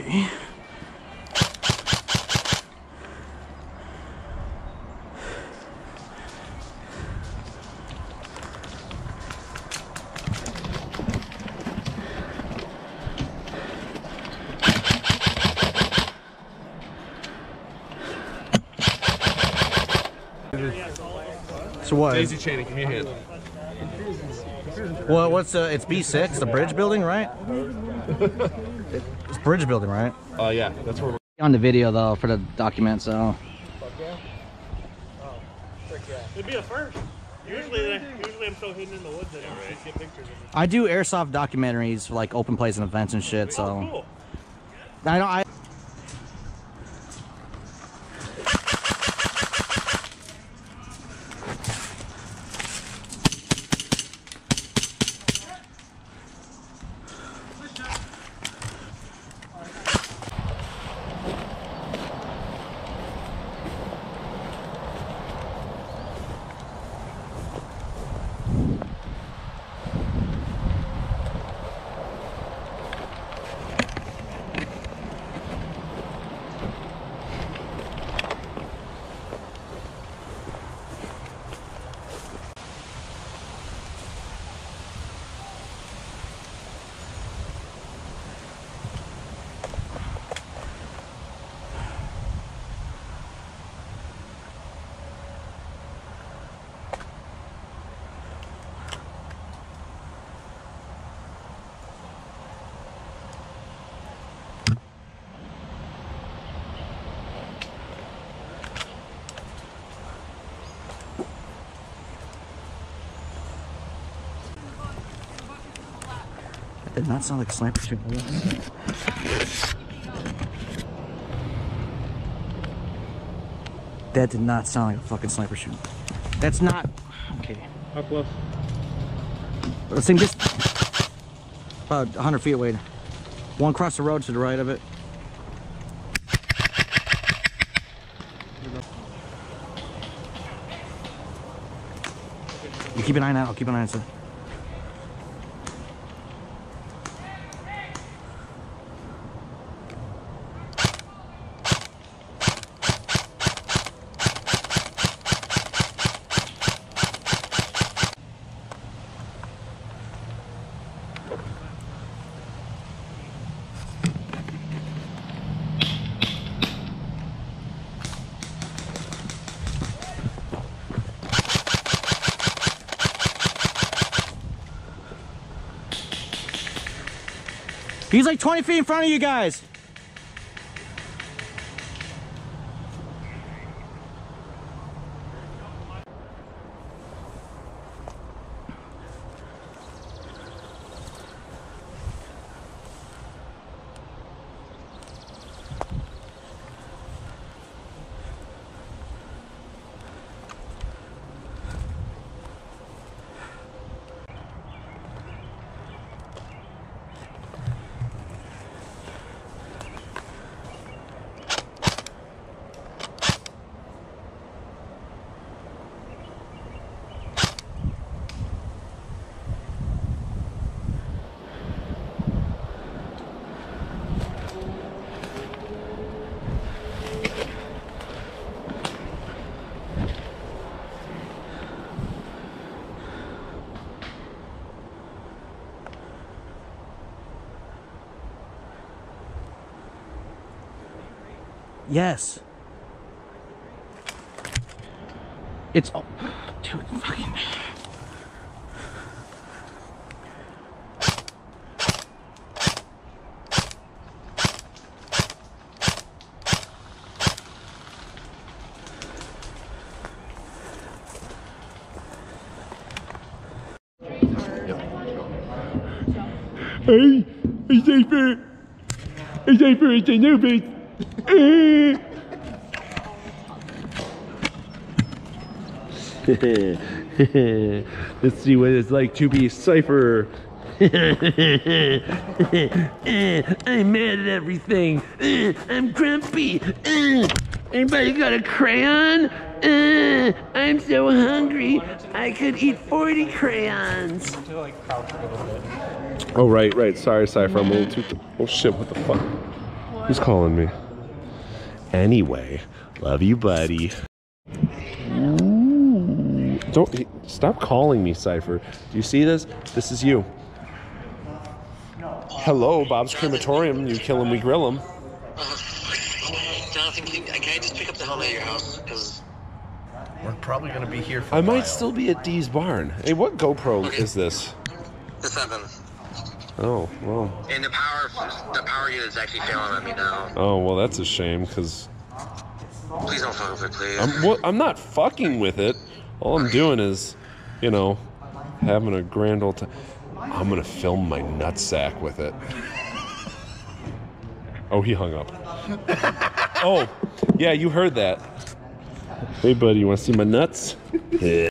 Okay. So what? Daisy chaining, give me a hand. Well, what's it's B6, the bridge building, right? It's bridge building, right? Yeah, that's where we're On the video though for the document, so. It'd be a first. Usually I'm so hidden in the woods that I just get pictures of it. I do airsoft documentaries for like open plays and events and shit, so. Oh, cool. I know. That did not sound like a sniper shooting. That did not sound like a fucking sniper shooting. That's not. Okay. How close? The same distance. About 100 feet away. One across the road to the right of it. You keep an eye on that. I'll keep an eye on it. He's like 20 feet in front of you guys. Yes. It's oh, dude, fucking. Hey, safer. Safer, it's a nervous. Let's see what it's like to be Cypher. I'm mad at everything. I'm grumpy. Anybody got a crayon? I'm so hungry. I could eat 40 crayons. Oh, right. Sorry, Cypher. I'm a little too... Oh, shit. What the fuck? What? Who's calling me? Anyway, love you, buddy. Ooh. Don't stop calling me, Cypher. Do you see this? This is you. Hello, Bob's Crematorium. You kill him, we grill him. Jonathan, can I just pick up the helmet at your house? Because We're probably gonna be here for I a might while. still be at Dee's barn. Hey, what GoPro is this? the 7. Oh, well. And the power unit's actually failing on me now. Oh, well, that's a shame, because Please don't fuck with it, please. I'm not fucking with it. All I'm doing is, you know, having a grand old time. I'm going to film my nutsack with it. Oh, he hung up. Oh, yeah, you heard that. Hey, buddy, you want to see my nuts?